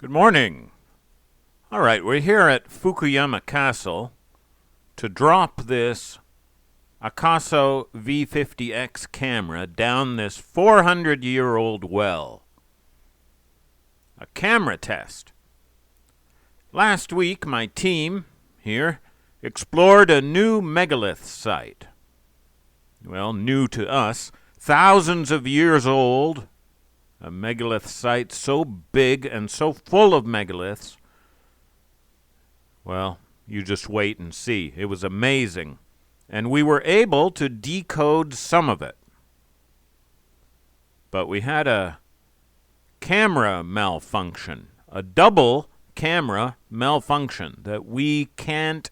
Good morning. All right, we're here at Fukuyama Castle to drop this Akaso V50X camera down this 400-year-old well. A camera test. Last week, my team here explored a new megalith site. Well, new to us, thousands of years old. A megalith site so big and so full of megaliths. Well, you just wait and see. It was amazing. And we were able to decode some of it. But we had a camera malfunction, a double camera malfunction that we can't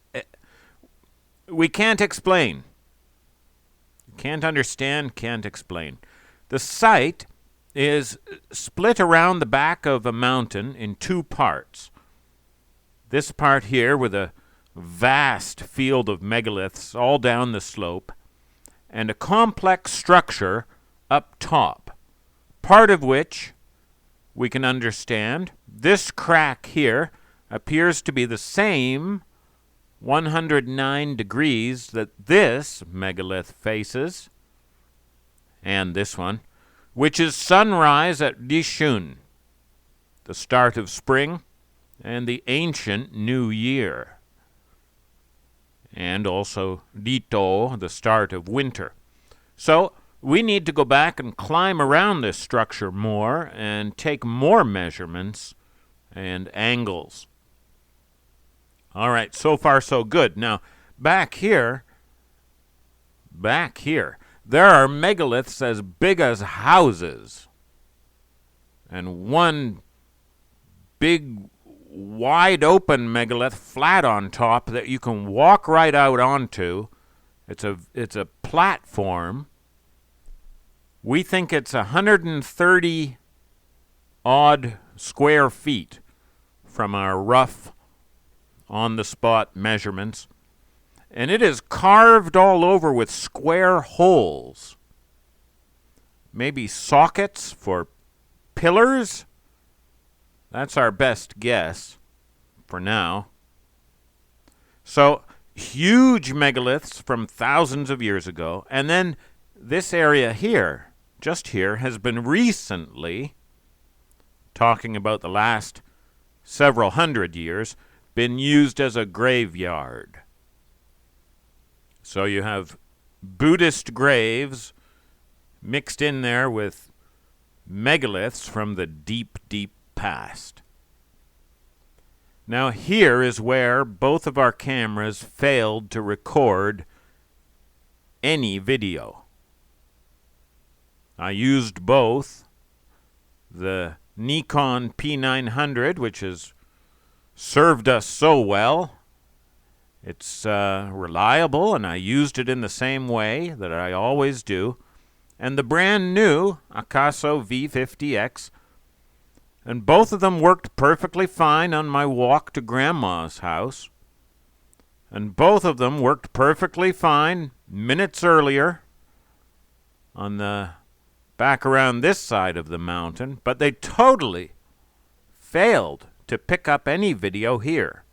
explain. Can't understand, can't explain. The site is split around the back of a mountain in two parts. This part here with a vast field of megaliths all down the slope, and a complex structure up top, part of which we can understand. This crack here appears to be the same 109 degrees that this megalith faces, and this one, which is sunrise at Rishun, the start of spring, and the ancient New Year, and also Rito, the start of winter. So we need to go back and climb around this structure more and take more measurements and angles. All right, so far so good. Now, back here, there are megaliths as big as houses, and one big, wide-open megalith flat on top that you can walk right out onto. It's a platform. We think it's 130-odd square feet from our rough, on-the-spot measurements. And it is carved all over with square holes. Maybe sockets for pillars? That's our best guess for now. So, huge megaliths from thousands of years ago. And then this area here, just here, has been recently, talking about the last several hundred years, been used as a graveyard. So you have Buddhist graves mixed in there with megaliths from the deep, deep past. Now here is where both of our cameras failed to record any video. I used both. The Nikon P900, which has served us so well. It's reliable, and I used it in the same way that I always do. And the brand new Akaso V50X. And both of them worked perfectly fine on my walk to Grandma's house. And both of them worked perfectly fine minutes earlier on the back around this side of the mountain. But they totally failed to pick up any video here.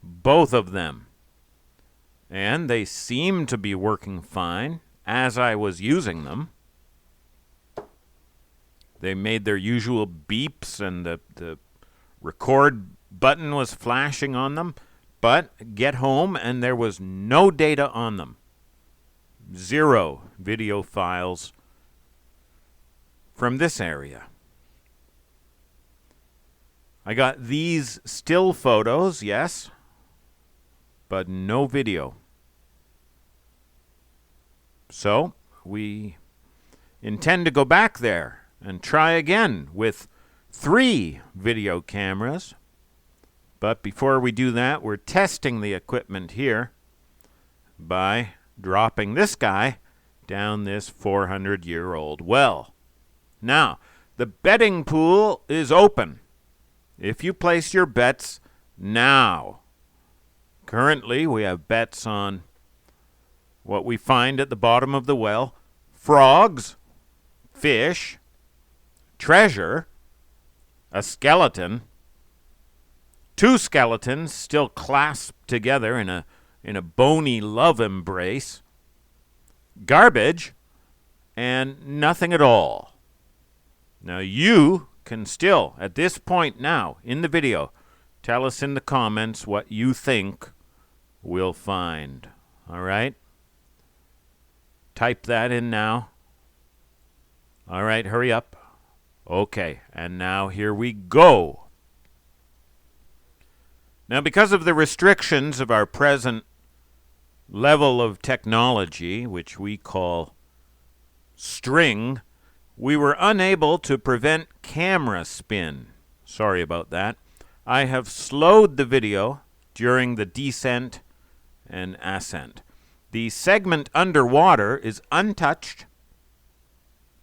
Both of them. And they seem to be working fine as I was using them. They made their usual beeps and the record button was flashing on them. But get home and there was no data on them. 0 video files from this area. I got these still photos, yes, but no video. So we intend to go back there and try again with 3 video cameras. But before we do that, we're testing the equipment here by dropping this guy down this 400-year-old well. Now, the betting pool is open. If you place your bets now. Currently, we have bets on what we find at the bottom of the well: frogs, fish, treasure, a skeleton, two skeletons still clasped together in a bony love embrace, garbage, and nothing at all. Now you can still, at this point now in the video, tell us in the comments what you think we'll find. All right? Type that in now. All right, hurry up. Okay, and now here we go. Now, because of the restrictions of our present level of technology, which we call string, we were unable to prevent camera spin. Sorry about that. I have slowed the video during the descent and ascent. The segment underwater is untouched,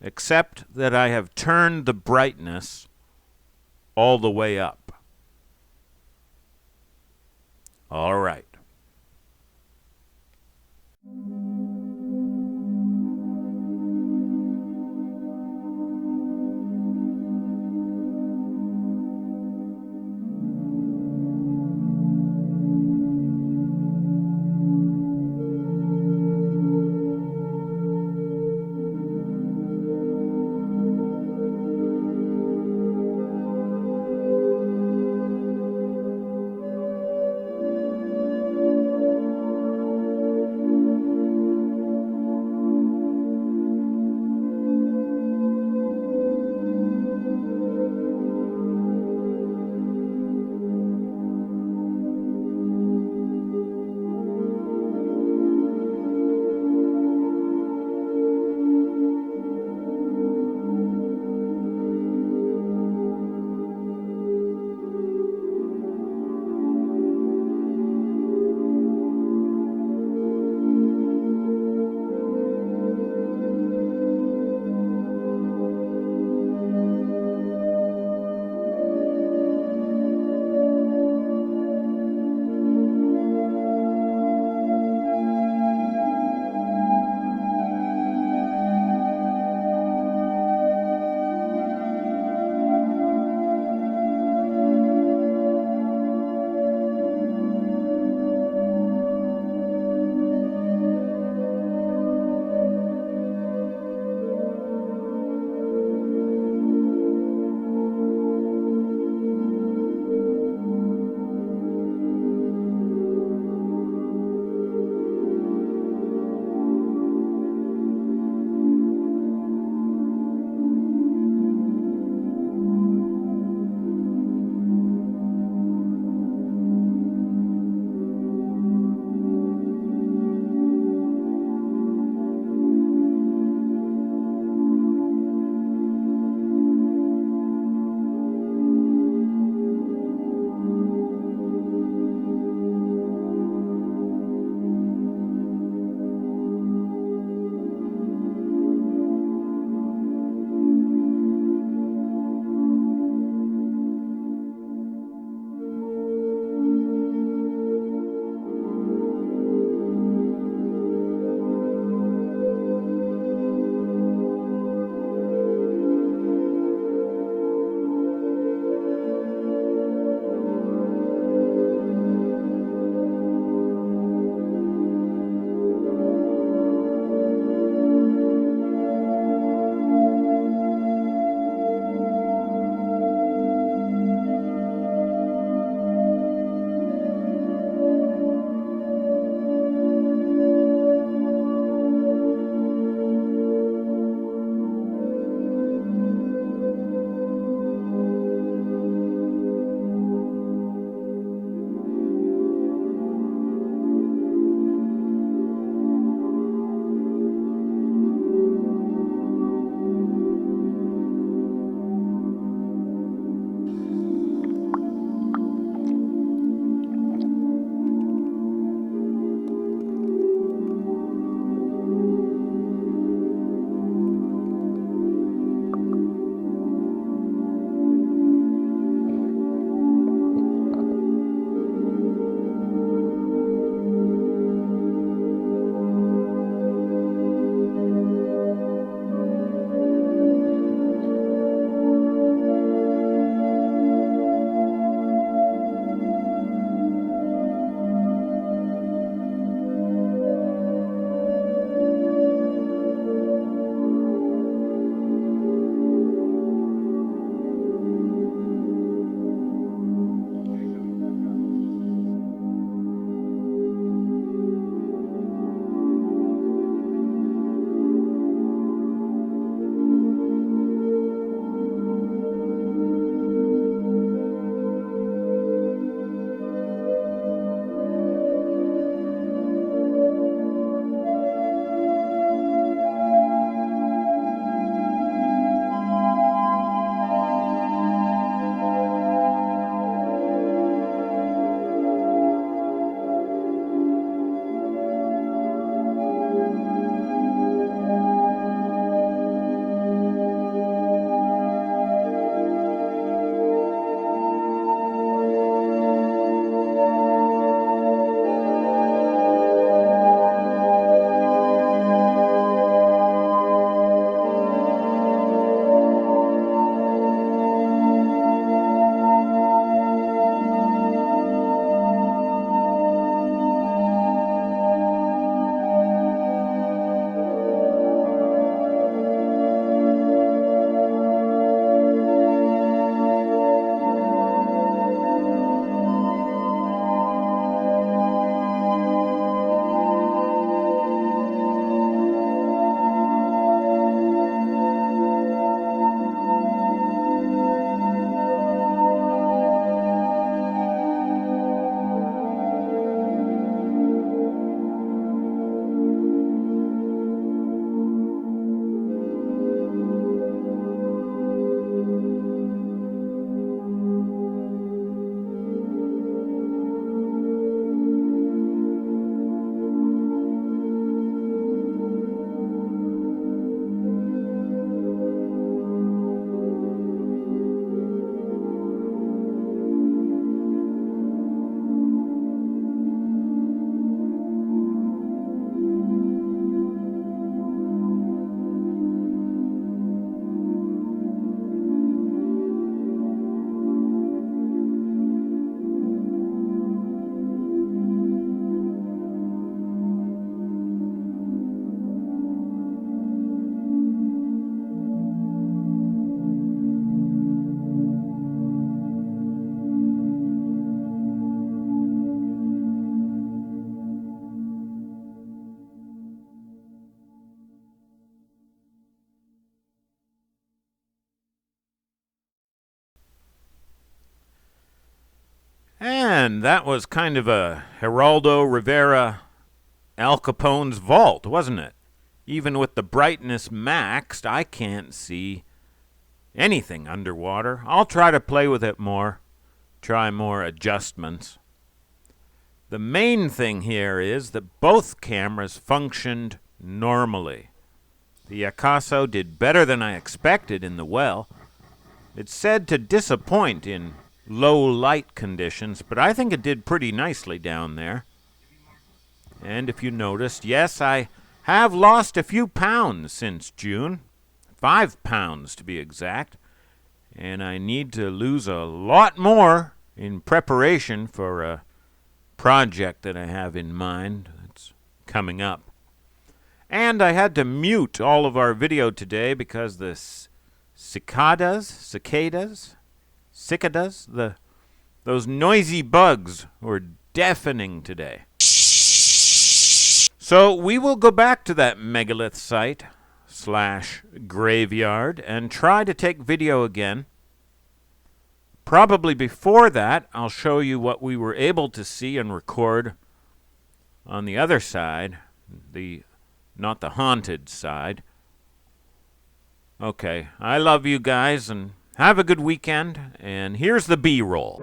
except that I have turned the brightness all the way up. All right. And that was kind of a Geraldo Rivera Al Capone's vault, wasn't it? Even with the brightness maxed, I can't see anything underwater. I'll try to play with it more, try more adjustments. The main thing here is that both cameras functioned normally. The Akaso did better than I expected in the well. It's said to disappoint in low light conditions, but I think it did pretty nicely down there. And if you noticed, yes, I have lost a few pounds since June. 5 pounds to be exact. And I need to lose a lot more in preparation for a project that I have in mind that's coming up. And I had to mute all of our video today because the cicadas, those noisy bugs were deafening today. So we will go back to that megalith site / graveyard and try to take video again. Probably before that, I'll show you what we were able to see and record on the other side, not the haunted side. Okay, I love you guys, and have a good weekend, and here's the B-roll.